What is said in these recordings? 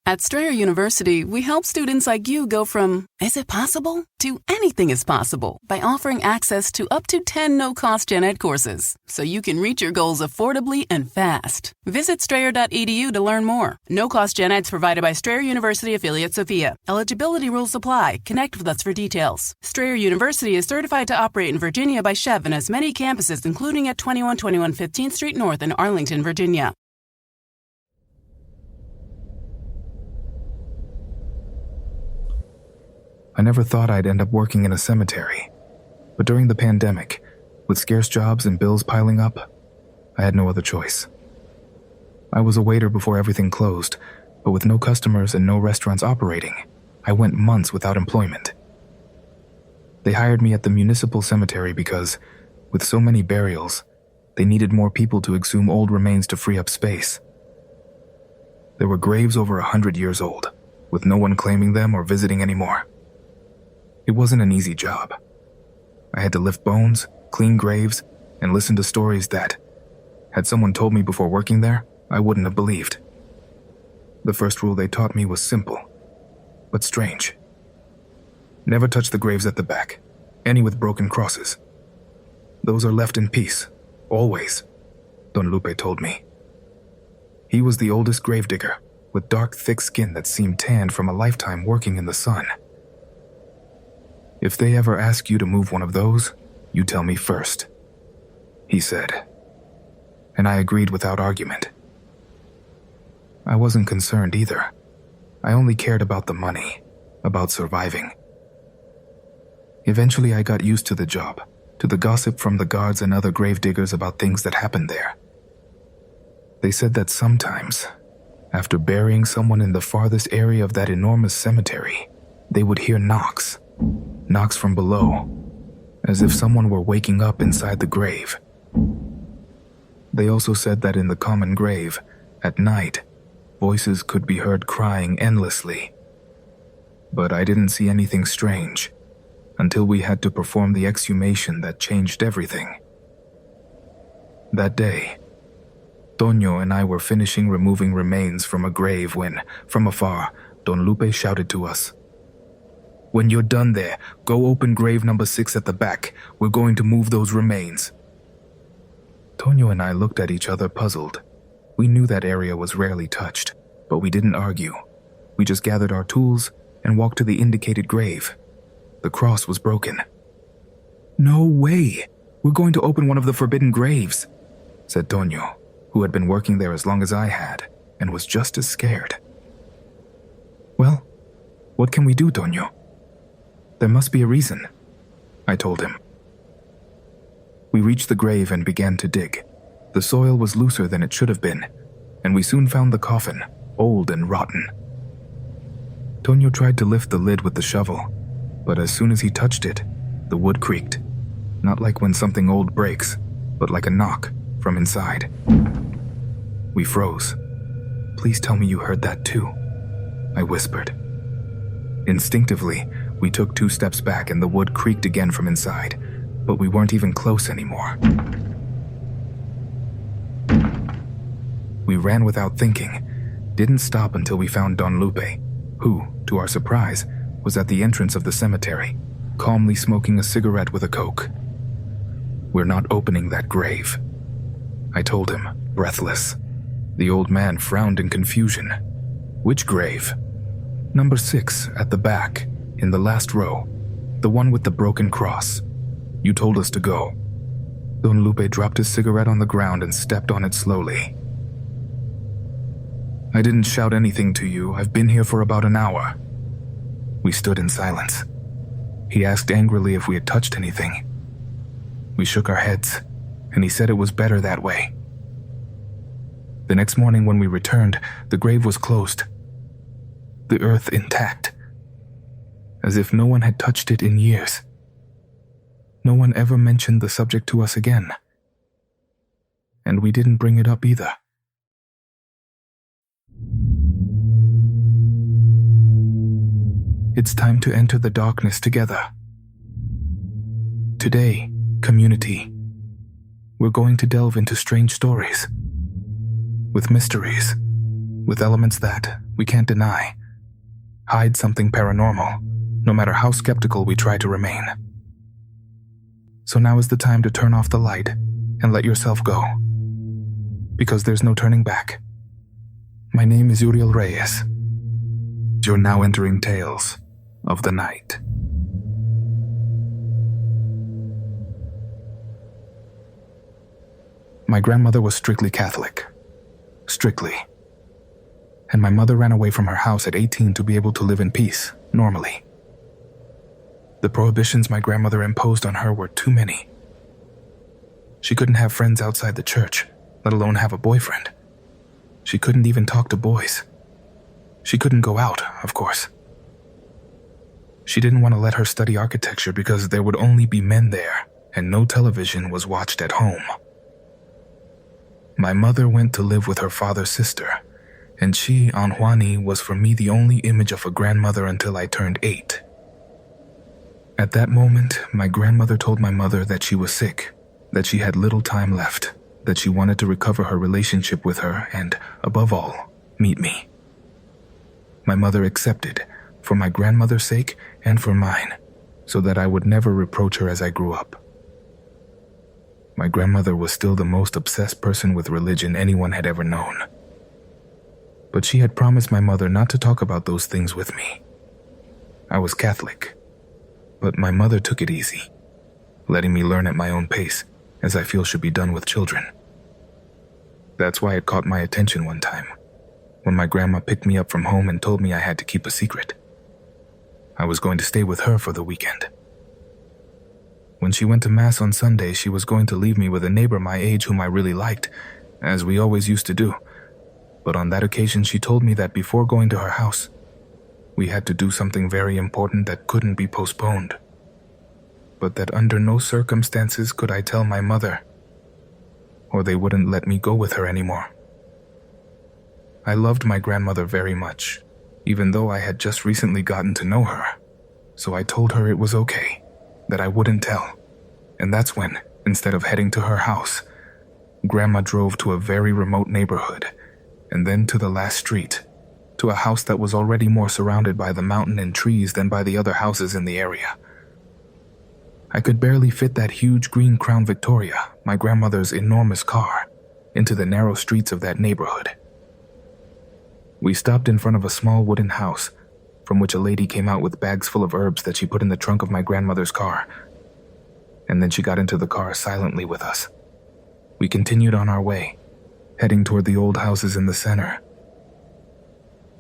At Strayer University, we help students like you go from, is it possible, to anything is possible by offering access to up to 10 no-cost gen ed courses, so you can reach your goals affordably and fast. Visit strayer.edu to learn more. No-cost gen eds provided by Strayer University affiliate Sophia. Eligibility rules apply. Connect with us for details. Strayer University is certified to operate in Virginia by Chev and has many campuses, including at 2121 15th Street North in Arlington, Virginia. I never thought I'd end up working in a cemetery, but during the pandemic, with scarce jobs and bills piling up, I had no other choice. I was a waiter before everything closed, but with no customers and no restaurants operating, I went months without employment. They hired me at the municipal cemetery because, with so many burials, they needed more people to exhume old remains to free up space. There were graves over 100 years old, with no one claiming them or visiting anymore. It wasn't an easy job. I had to lift bones, clean graves, and listen to stories that, had someone told me before working there, I wouldn't have believed. The first rule they taught me was simple, but strange. Never touch the graves at the back, any with broken crosses. Those are left in peace, always, Don Lupe told me. He was the oldest gravedigger, with dark, thick skin that seemed tanned from a lifetime working in the sun. If they ever ask you to move one of those, you tell me first, he said. And I agreed without argument. I wasn't concerned either. I only cared about the money, about surviving. Eventually I got used to the job, to the gossip from the guards and other gravediggers about things that happened there. They said that sometimes, after burying someone in the farthest area of that enormous cemetery, they would hear knocks from below, as if someone were waking up inside the grave. They also said that in the common grave, at night, voices could be heard crying endlessly. But I didn't see anything strange, until we had to perform the exhumation that changed everything. That day, Toño and I were finishing removing remains from a grave when, from afar, Don Lupe shouted to us, "When you're done there, go open grave number 6 at the back. We're going to move those remains." Toño and I looked at each other puzzled. We knew that area was rarely touched, but we didn't argue. We just gathered our tools and walked to the indicated grave. The cross was broken. "No way! We're going to open one of the forbidden graves," said Toño, who had been working there as long as I had, and was just as scared. "Well, what can we do, Toño? There must be a reason," I told him. We reached the grave and began to dig. The soil was looser than it should have been, and we soon found the coffin, old and rotten. Toño tried to lift the lid with the shovel, but as soon as he touched it, the wood creaked. Not like when something old breaks, but like a knock from inside. We froze. "Please tell me you heard that too," I whispered. Instinctively, we took 2 steps back and the wood creaked again from inside, but we weren't even close anymore. We ran without thinking, didn't stop until we found Don Lupe, who, to our surprise, was at the entrance of the cemetery, calmly smoking a cigarette with a Coke. "We're not opening that grave," I told him, breathless. The old man frowned in confusion. "Which grave?" "Number 6, at the back, in the last row, the one with the broken cross. You told us to go." Don Lupe dropped his cigarette on the ground and stepped on it slowly. "I didn't shout anything to you. I've been here for about an hour." We stood in silence. He asked angrily if we had touched anything. We shook our heads, and he said it was better that way. The next morning when we returned, the grave was closed. The earth intact, as if no one had touched it in years. No one ever mentioned the subject to us again. And we didn't bring it up either. It's time to enter the darkness together. Today, community, we're going to delve into strange stories, with mysteries, with elements that, we can't deny, hide something paranormal, no matter how skeptical we try to remain. So now is the time to turn off the light and let yourself go, because there's no turning back. My name is Uriel Reyes. You're now entering Tales of the Night. My grandmother was strictly Catholic. Strictly. And my mother ran away from her house at 18 to be able to live in peace, normally. The prohibitions my grandmother imposed on her were too many. She couldn't have friends outside the church, let alone have a boyfriend. She couldn't even talk to boys. She couldn't go out, of course. She didn't want to let her study architecture because there would only be men there, and no television was watched at home. My mother went to live with her father's sister, and she, Aunt Juani, was for me the only image of a grandmother until I turned 8. At that moment, my grandmother told my mother that she was sick, that she had little time left, that she wanted to recover her relationship with her and, above all, meet me. My mother accepted, for my grandmother's sake and for mine, so that I would never reproach her as I grew up. My grandmother was still the most obsessed person with religion anyone had ever known. But she had promised my mother not to talk about those things with me. I was Catholic, but my mother took it easy, letting me learn at my own pace, as I feel should be done with children. That's why it caught my attention one time, when my grandma picked me up from home and told me I had to keep a secret. I was going to stay with her for the weekend. When she went to Mass on Sunday, she was going to leave me with a neighbor my age whom I really liked, as we always used to do. But on that occasion, she told me that before going to her house, we had to do something very important that couldn't be postponed. But that under no circumstances could I tell my mother, or they wouldn't let me go with her anymore. I loved my grandmother very much, even though I had just recently gotten to know her, so I told her it was okay, that I wouldn't tell. And that's when, instead of heading to her house, Grandma drove to a very remote neighborhood, and then to the last street, to a house that was already more surrounded by the mountain and trees than by the other houses in the area. I could barely fit that huge green Crown Victoria, my grandmother's enormous car, into the narrow streets of that neighborhood. We stopped in front of a small wooden house, from which a lady came out with bags full of herbs that she put in the trunk of my grandmother's car. And then she got into the car silently with us. We continued on our way, heading toward the old houses in the center.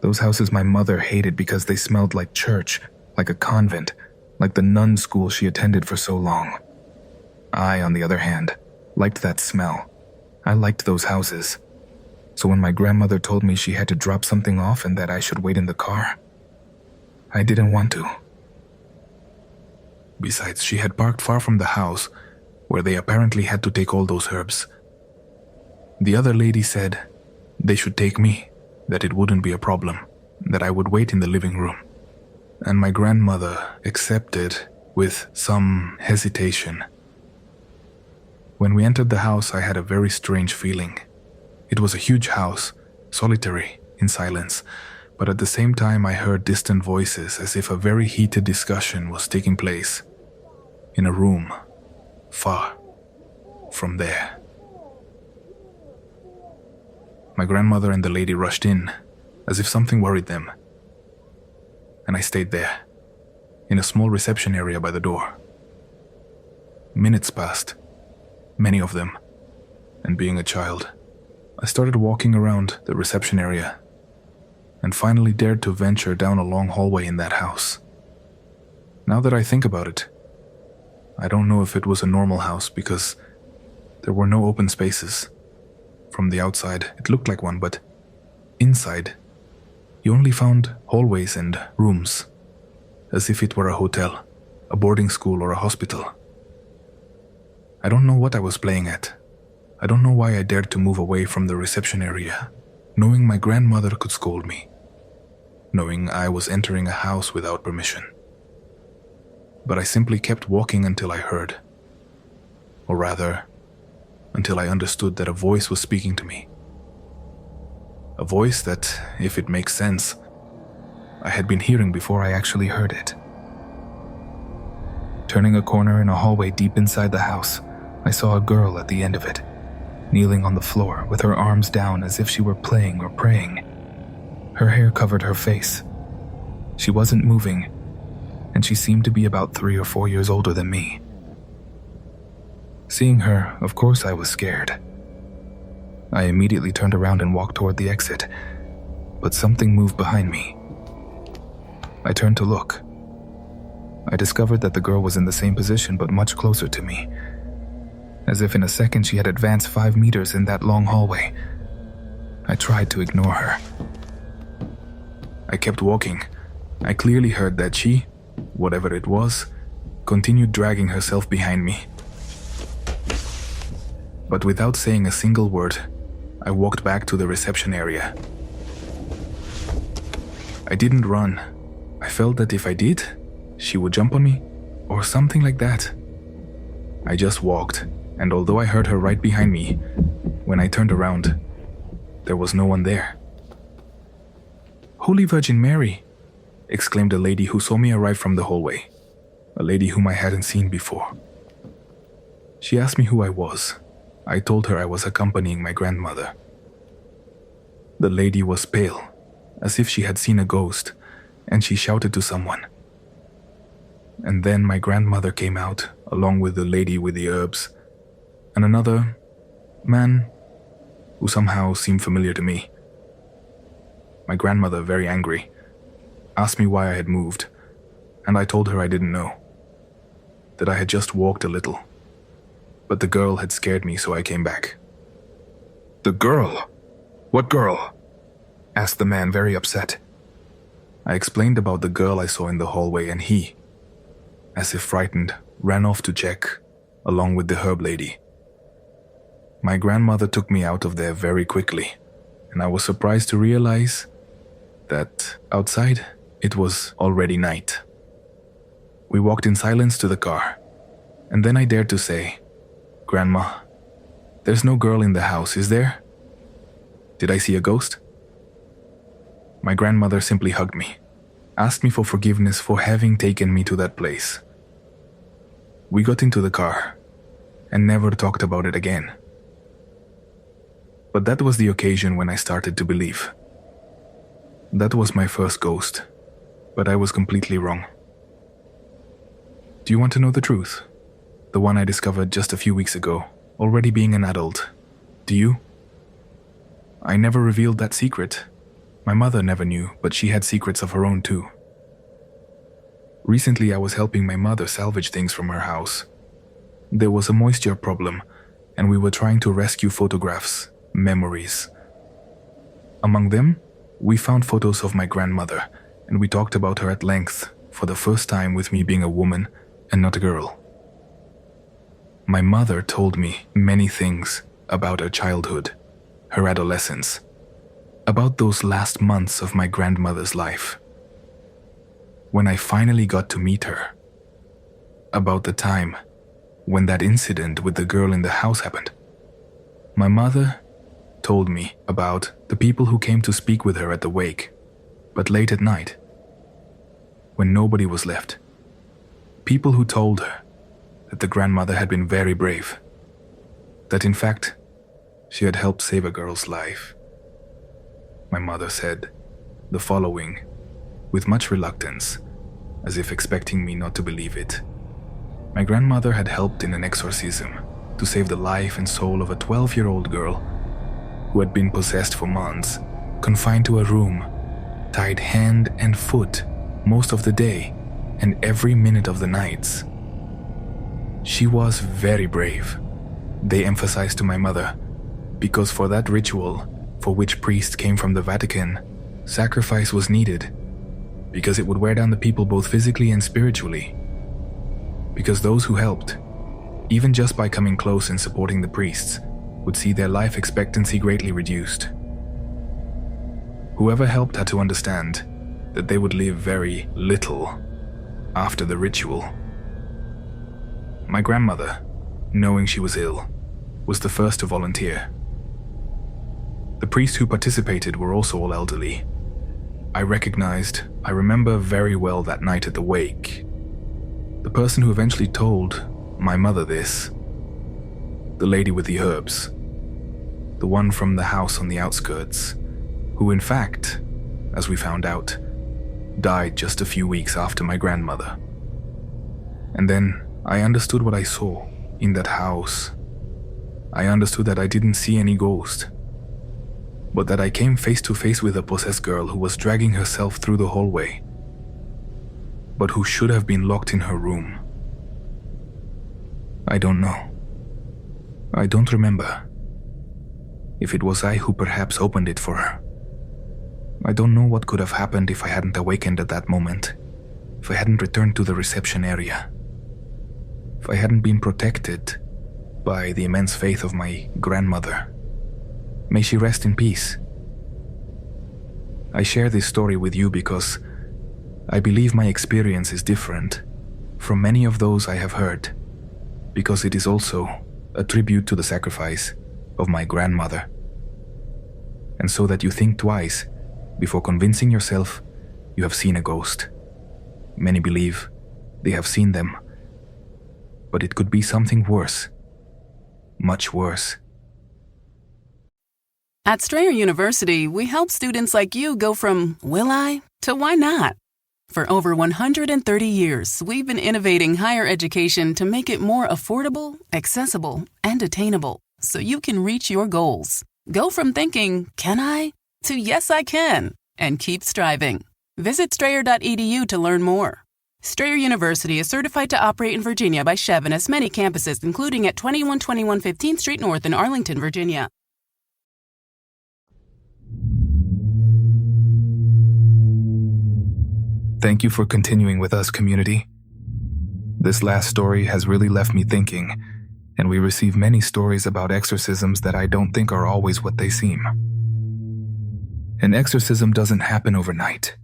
Those houses my mother hated because they smelled like church, like a convent, like the nun school she attended for so long. I, on the other hand, liked that smell. I liked those houses. So when my grandmother told me she had to drop something off and that I should wait in the car, I didn't want to. Besides, she had parked far from the house, where they apparently had to take all those herbs. The other lady said they should take me, that it wouldn't be a problem, that I would wait in the living room. And my grandmother accepted with some hesitation. When we entered the house, I had a very strange feeling. It was a huge house, solitary, in silence, but at the same time I heard distant voices as if a very heated discussion was taking place in a room far from there. My grandmother and the lady rushed in, as if something worried them, and I stayed there, in a small reception area by the door. Minutes passed, many of them, and being a child, I started walking around the reception area and finally dared to venture down a long hallway in that house. Now that I think about it, I don't know if it was a normal house because there were no open spaces. From the outside, it looked like one, but inside, you only found hallways and rooms, as if it were a hotel, a boarding school, or a hospital. I don't know what I was playing at. I don't know why I dared to move away from the reception area, knowing my grandmother could scold me, knowing I was entering a house without permission. But I simply kept walking until I heard, or rather, until I understood that a voice was speaking to me. A voice that, if it makes sense, I had been hearing before I actually heard it. Turning a corner in a hallway deep inside the house, I saw a girl at the end of it, kneeling on the floor with her arms down as if she were playing or praying. Her hair covered her face. She wasn't moving, and she seemed to be about 3 or 4 years older than me. Seeing her, of course I was scared. I immediately turned around and walked toward the exit, but something moved behind me. I turned to look. I discovered that the girl was in the same position but much closer to me. As if in a second she had advanced 5 meters in that long hallway. I tried to ignore her. I kept walking. I clearly heard that she, whatever it was, continued dragging herself behind me. But without saying a single word, I walked back to the reception area. I didn't run. I felt that if I did, she would jump on me, or something like that. I just walked, and although I heard her right behind me, when I turned around, there was no one there. "Holy Virgin Mary!" exclaimed a lady who saw me arrive from the hallway, a lady whom I hadn't seen before. She asked me who I was. I told her I was accompanying my grandmother. The lady was pale, as if she had seen a ghost, and she shouted to someone. And then my grandmother came out, along with the lady with the herbs, and another man who somehow seemed familiar to me. My grandmother, very angry, asked me why I had moved, and I told her I didn't know, that I had just walked a little. But the girl had scared me, so I came back. "The girl? What girl?" asked the man, very upset. I explained about the girl I saw in the hallway, and he, as if frightened, ran off to check, along with the herb lady. My grandmother took me out of there very quickly, and I was surprised to realize that outside it was already night. We walked in silence to the car, and then I dared to say, "Grandma, there's no girl in the house, is there? Did I see a ghost?" My grandmother simply hugged me, asked me for forgiveness for having taken me to that place. We got into the car, and never talked about it again. But that was the occasion when I started to believe. That was my first ghost, but I was completely wrong. Do you want to know the truth? The one I discovered just a few weeks ago, already being an adult. Do you? I never revealed that secret. My mother never knew, but she had secrets of her own too. Recently, I was helping my mother salvage things from her house. There was a moisture problem, and we were trying to rescue photographs, memories. Among them, we found photos of my grandmother, and we talked about her at length, for the first time with me being a woman and not a girl. My mother told me many things about her childhood, her adolescence, about those last months of my grandmother's life. When I finally got to meet her, about the time when that incident with the girl in the house happened. My mother told me about the people who came to speak with her at the wake, but late at night, when nobody was left. People who told her that the grandmother had been very brave, that in fact, she had helped save a girl's life. My mother said the following, with much reluctance, as if expecting me not to believe it. My grandmother had helped in an exorcism to save the life and soul of a 12-year-old girl who had been possessed for months, confined to a room, tied hand and foot most of the day and every minute of the nights. She was very brave, they emphasized to my mother, because for that ritual, for which priests came from the Vatican, sacrifice was needed, because it would wear down the people both physically and spiritually. Because those who helped, even just by coming close and supporting the priests, would see their life expectancy greatly reduced. Whoever helped had to understand that they would live very little after the ritual. My grandmother, knowing she was ill, was the first to volunteer. The priests who participated were also all elderly. I remember very well that night at the wake. The person who eventually told my mother this, the lady with the herbs, the one from the house on the outskirts, who in fact, as we found out, died just a few weeks after my grandmother. And then I understood what I saw in that house. I understood that I didn't see any ghost, but that I came face to face with a possessed girl who was dragging herself through the hallway, but who should have been locked in her room. I don't know. I don't remember if it was I who perhaps opened it for her. I don't know what could have happened if I hadn't awakened at that moment, if I hadn't returned to the reception area, if I hadn't been protected by the immense faith of my grandmother. May she rest in peace. I share this story with you because I believe my experience is different from many of those I have heard, because it is also a tribute to the sacrifice of my grandmother. And so that you think twice before convincing yourself you have seen a ghost. Many believe they have seen them, but it could be something worse, much worse. At Strayer University, we help students like you go from will I to why not. For over 130 years, we've been innovating higher education to make it more affordable, accessible, and attainable, so you can reach your goals. Go from thinking, can I, to yes, I can, and keep striving. Visit strayer.edu to learn more. Strayer University is certified to operate in Virginia by Chev and has many campuses, including at 2121 15th Street North in Arlington, Virginia. Thank you for continuing with us, community. This last story has really left me thinking, and we receive many stories about exorcisms that I don't think are always what they seem. An exorcism doesn't happen overnight.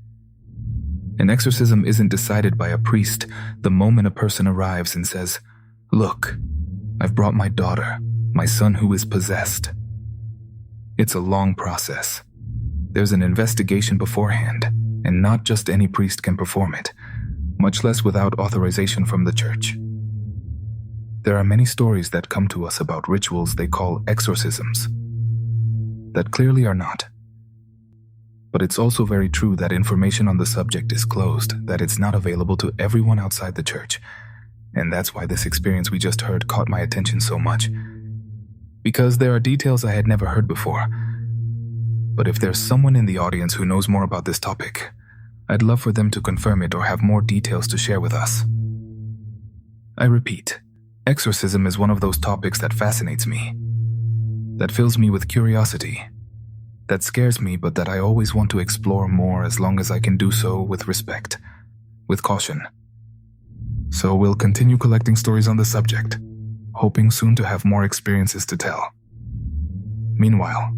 An exorcism isn't decided by a priest the moment a person arrives and says, "Look, I've brought my daughter, my son who is possessed." It's a long process. There's an investigation beforehand, and not just any priest can perform it, much less without authorization from the church. There are many stories that come to us about rituals they call exorcisms, that clearly are not. But it's also very true that information on the subject is closed, that it's not available to everyone outside the church, and that's why this experience we just heard caught my attention so much. Because there are details I had never heard before. But if there's someone in the audience who knows more about this topic, I'd love for them to confirm it or have more details to share with us. I repeat, exorcism is one of those topics that fascinates me, that fills me with curiosity, that scares me, but that I always want to explore more as long as I can do so with respect, with caution. So we'll continue collecting stories on the subject, hoping soon to have more experiences to tell. Meanwhile,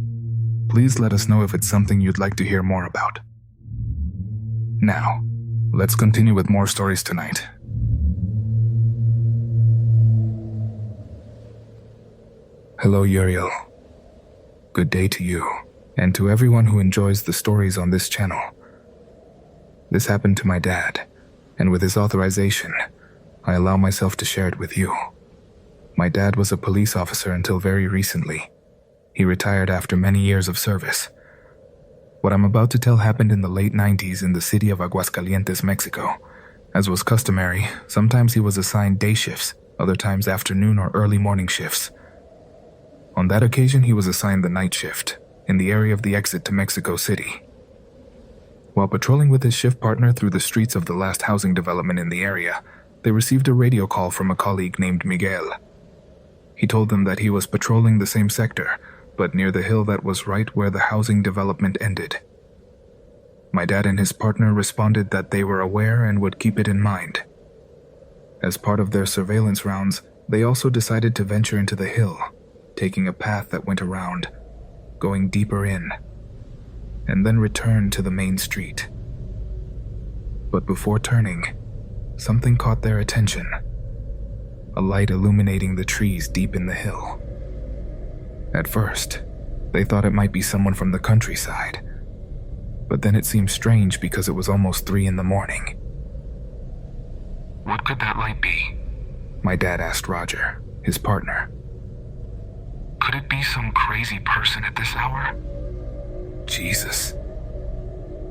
please let us know if it's something you'd like to hear more about. Now, let's continue with more stories tonight. Hello, Uriel. Good day to you, and to everyone who enjoys the stories on this channel. This happened to my dad, and with his authorization, I allow myself to share it with you. My dad was a police officer until very recently. He retired after many years of service. What I'm about to tell happened in the late 90s in the city of Aguascalientes, Mexico. As was customary, sometimes he was assigned day shifts, other times afternoon or early morning shifts. On that occasion, he was assigned the night shift, in the area of the exit to Mexico City. While patrolling with his shift partner through the streets of the last housing development in the area, they received a radio call from a colleague named Miguel. He told them that he was patrolling the same sector, but near the hill that was right where the housing development ended. My dad and his partner responded that they were aware and would keep it in mind. As part of their surveillance rounds, they also decided to venture into the hill, taking a path that went around, going deeper in, and then return to the main street. But before turning, something caught their attention. A light illuminating the trees deep in the hill. At first, They thought it might be someone from the countryside. But then it seemed strange because it was almost 3 in the morning. What could that light be? My dad asked Roger, his partner. Could it be some crazy person at this hour? Jesus,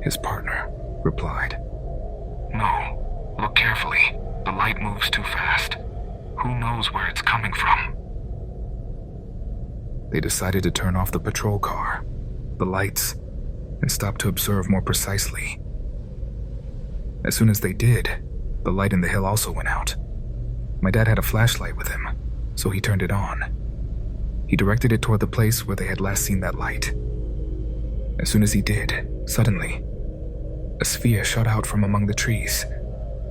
his partner replied. No, look carefully. The light moves too fast. Who knows where it's coming from? They decided to turn off the patrol car, the lights, and stop to observe more precisely. As soon as they did, the light in the hill also went out. My dad had a flashlight with him, so he turned it on. He directed it toward the place where they had last seen that light. As soon as he did, suddenly, a sphere shot out from among the trees,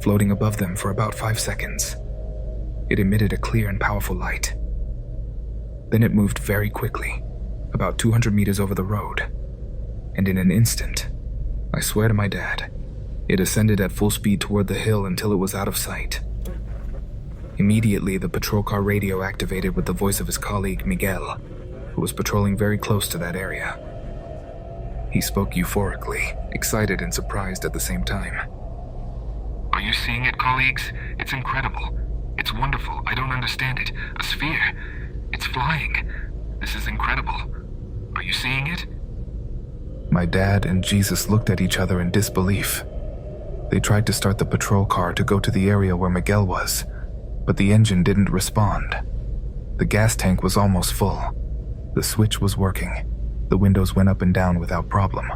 floating above them for about 5 seconds. It emitted a clear and powerful light. Then it moved very quickly, about 200 meters over the road, and in an instant, I swear to my dad, it ascended at full speed toward the hill until it was out of sight. Immediately, the patrol car radio activated with the voice of his colleague, Miguel, who was patrolling very close to that area. He spoke euphorically, excited and surprised at the same time. Are you seeing it, colleagues? It's incredible. It's wonderful. I don't understand it. A sphere. It's flying. This is incredible. Are you seeing it? My dad and Jesus looked at each other in disbelief. They tried to start the patrol car to go to the area where Miguel was, but the engine didn't respond. The gas tank was almost full. The switch was working. The windows went up and down without problem.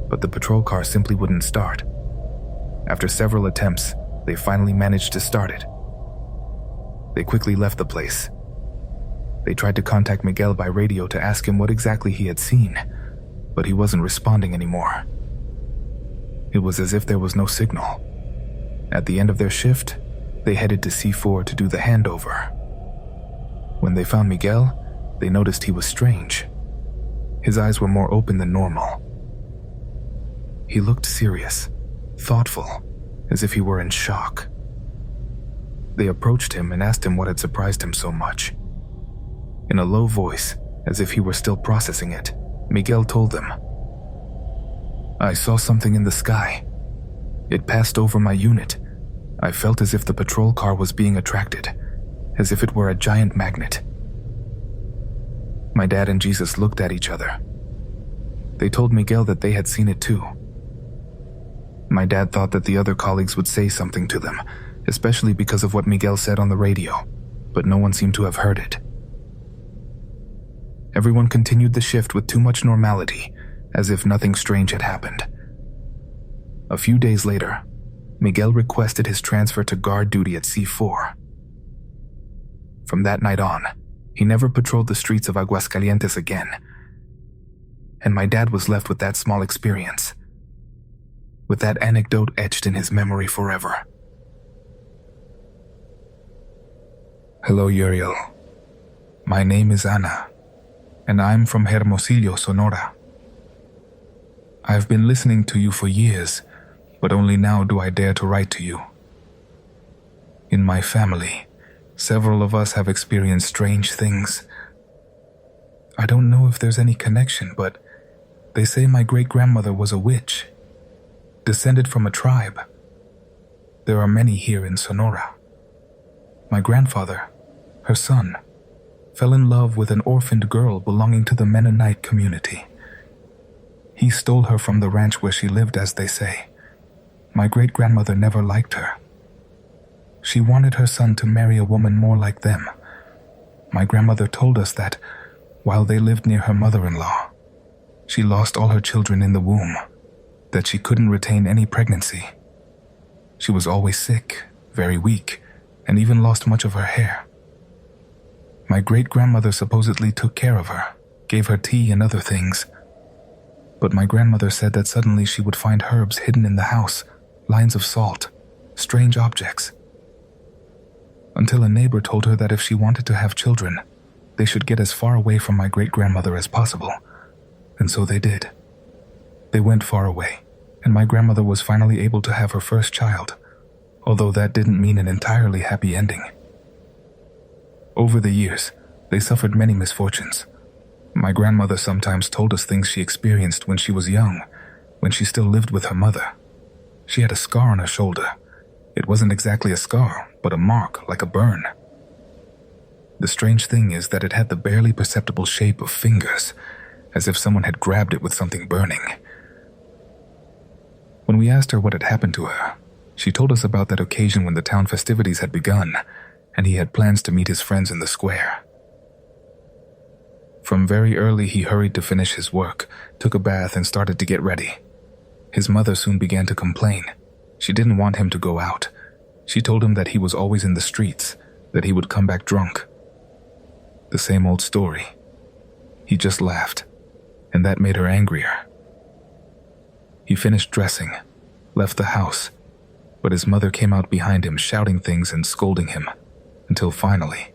But the patrol car simply wouldn't start. After several attempts, they finally managed to start it. They quickly left the place. They tried to contact Miguel by radio to ask him what exactly he had seen, but he wasn't responding anymore. It was as if there was no signal. At the end of their shift, they headed to C4 to do the handover. When they found Miguel, they noticed he was strange. His eyes were more open than normal. He looked serious, thoughtful, as if he were in shock. They approached him and asked him what had surprised him so much. In a low voice, as if he were still processing it, Miguel told them, "I saw something in the sky. It passed over my unit. I felt as if the patrol car was being attracted, as if it were a giant magnet." My dad and Jesus looked at each other. They told Miguel that they had seen it too. My dad thought that the other colleagues would say something to them, especially because of what Miguel said on the radio, but no one seemed to have heard it. Everyone continued the shift with too much normality, as if nothing strange had happened. A few days later, Miguel requested his transfer to guard duty at C4. From that night on, he never patrolled the streets of Aguascalientes again, and my dad was left with that small experience, with that anecdote etched in his memory forever. Hello, Uriel. My name is Ana, and I'm from Hermosillo, Sonora. I've been listening to you for years, but only now do I dare to write to you. In my family, several of us have experienced strange things. I don't know if there's any connection, but they say my great-grandmother was a witch, descended from a tribe. There are many here in Sonora. My grandfather, her son, fell in love with an orphaned girl belonging to the Mennonite community. He stole her from the ranch where she lived, as they say. My great-grandmother never liked her. She wanted her son to marry a woman more like them. My grandmother told us that, while they lived near her mother-in-law, she lost all her children in the womb, that she couldn't retain any pregnancy. She was always sick, very weak, and even lost much of her hair. My great-grandmother supposedly took care of her, gave her tea and other things. But my grandmother said that suddenly she would find herbs hidden in the house, lines of salt, strange objects. Until a neighbor told her that if she wanted to have children, they should get as far away from my great-grandmother as possible. And so they did. They went far away, and my grandmother was finally able to have her first child, although that didn't mean an entirely happy ending. Over the years, they suffered many misfortunes. My grandmother sometimes told us things she experienced when she was young, when she still lived with her mother. She had a scar on her shoulder. It wasn't exactly a scar, but a mark, like a burn. The strange thing is that it had the barely perceptible shape of fingers, as if someone had grabbed it with something burning. When we asked her what had happened to her, she told us about that occasion when the town festivities had begun, and he had plans to meet his friends in the square. From very early, he hurried to finish his work, took a bath, and started to get ready. His mother soon began to complain. She didn't want him to go out. She told him that he was always in the streets, that he would come back drunk. The same old story. He just laughed, and that made her angrier. He finished dressing, left the house, but his mother came out behind him shouting things and scolding him, until finally,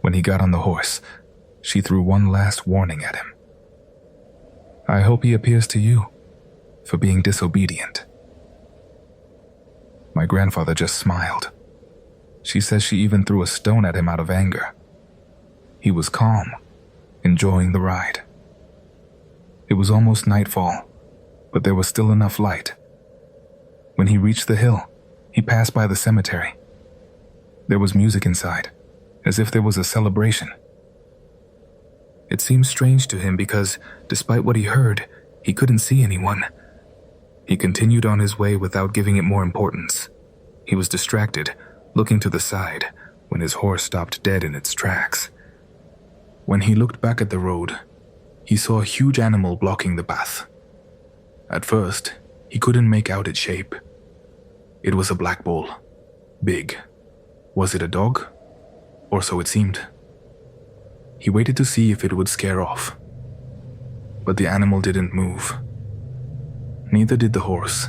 when he got on the horse, she threw one last warning at him. "I hope he appears to you for being disobedient." My grandfather just smiled. She says she even threw a stone at him out of anger. He was calm, enjoying the ride. It was almost nightfall, but there was still enough light. When he reached the hill, he passed by the cemetery. There was music inside, as if there was a celebration. It seemed strange to him because, despite what he heard, he couldn't see anyone. He continued on his way without giving it more importance. He was distracted, looking to the side, when his horse stopped dead in its tracks. When he looked back at the road, he saw a huge animal blocking the path. At first, he couldn't make out its shape. It was a black bull. Big. Was it a dog? Or so it seemed. He waited to see if it would scare off. But the animal didn't move. Neither did the horse.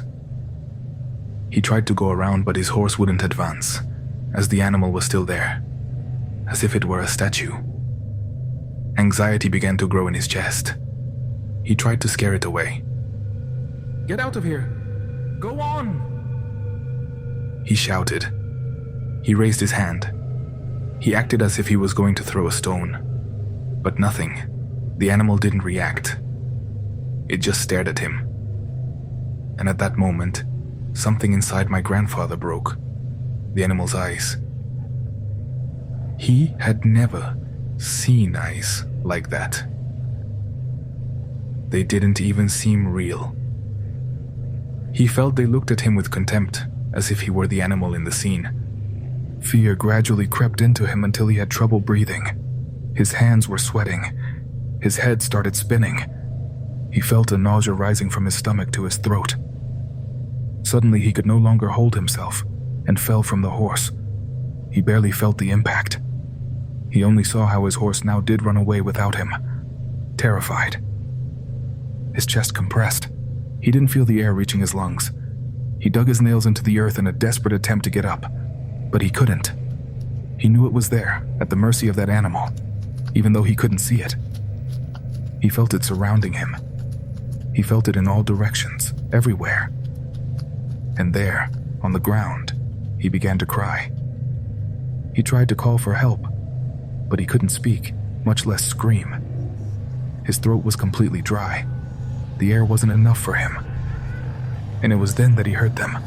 He tried to go around, but his horse wouldn't advance, as the animal was still there, as if it were a statue. Anxiety began to grow in his chest. He tried to scare it away. "Get out of here! Go on!" he shouted. He raised his hand. He acted as if he was going to throw a stone. But nothing. The animal didn't react. It just stared at him. And at that moment, something inside my grandfather broke. The animal's eyes. He had never seen eyes like that. They didn't even seem real. He felt they looked at him with contempt, as if he were the animal in the scene. Fear gradually crept into him until he had trouble breathing. His hands were sweating. His head started spinning. He felt a nausea rising from his stomach to his throat. Suddenly, he could no longer hold himself and fell from the horse. He barely felt the impact. He only saw how his horse now did run away without him, terrified. His chest compressed. He didn't feel the air reaching his lungs. He dug his nails into the earth in a desperate attempt to get up, but he couldn't. He knew it was there, at the mercy of that animal, even though he couldn't see it. He felt it surrounding him. He felt it in all directions, everywhere. And there, on the ground, he began to cry. He tried to call for help, but he couldn't speak, much less scream. His throat was completely dry. The air wasn't enough for him. And it was then that he heard them.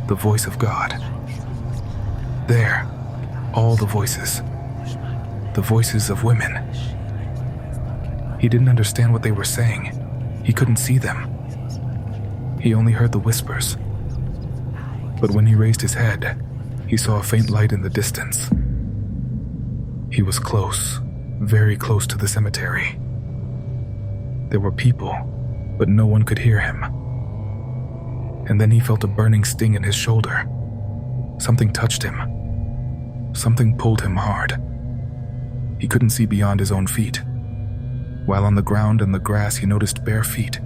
The voice of God. There, all the voices. The voices of women. He didn't understand what they were saying. He couldn't see them. He only heard the whispers. But when he raised his head, he saw a faint light in the distance. He was close, very close to the cemetery. There were people, but no one could hear him. And then he felt a burning sting in his shoulder. Something touched him. Something pulled him hard. He couldn't see beyond his own feet. While on the ground and the grass, he noticed bare feet.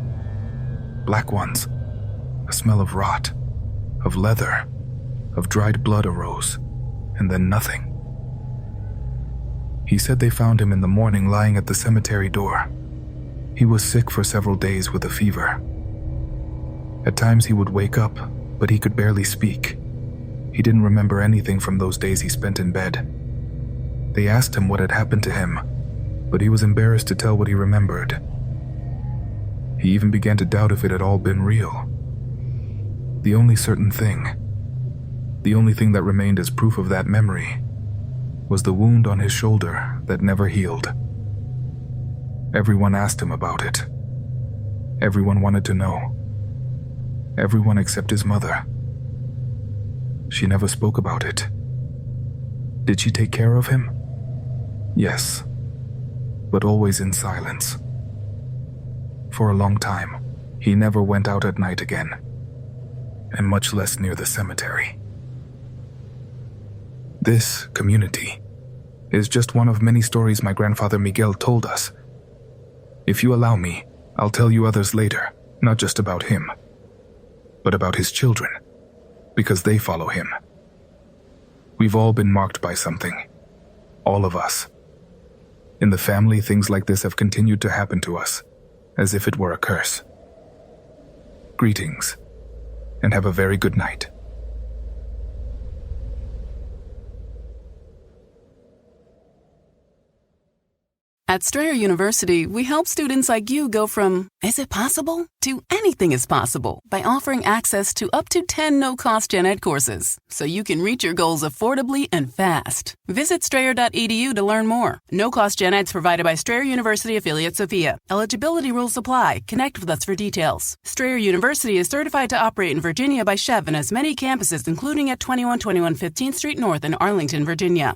Black ones. A smell of rot, of leather, of dried blood arose, and then nothing. He said they found him in the morning lying at the cemetery door. He was sick for several days with a fever. At times he would wake up, but he could barely speak. He didn't remember anything from those days he spent in bed. They asked him what had happened to him, but he was embarrassed to tell what he remembered. He even began to doubt if it had all been real. The only certain thing, the only thing that remained as proof of that memory, was the wound on his shoulder that never healed. Everyone asked him about it. Everyone wanted to know. Everyone except his mother. She never spoke about it. Did she take care of him? Yes, but always in silence. For a long time, he never went out at night again, and much less near the cemetery. This community is just one of many stories my grandfather Miguel told us. If you allow me, I'll tell you others later, not just about him, but about his children, because they follow him. We've all been marked by something, all of us. In the family, things like this have continued to happen to us, as if it were a curse. Greetings, and have a very good night. At Strayer University, we help students like you go from, is it possible, to anything is possible by offering access to up to 10 no-cost gen ed courses, so you can reach your goals affordably and fast. Visit strayer.edu to learn more. No-cost gen eds provided by Strayer University affiliate Sophia. Eligibility rules apply. Connect with us for details. Strayer University is certified to operate in Virginia by Chev and has many campuses, including at 2121 15th Street North in Arlington, Virginia.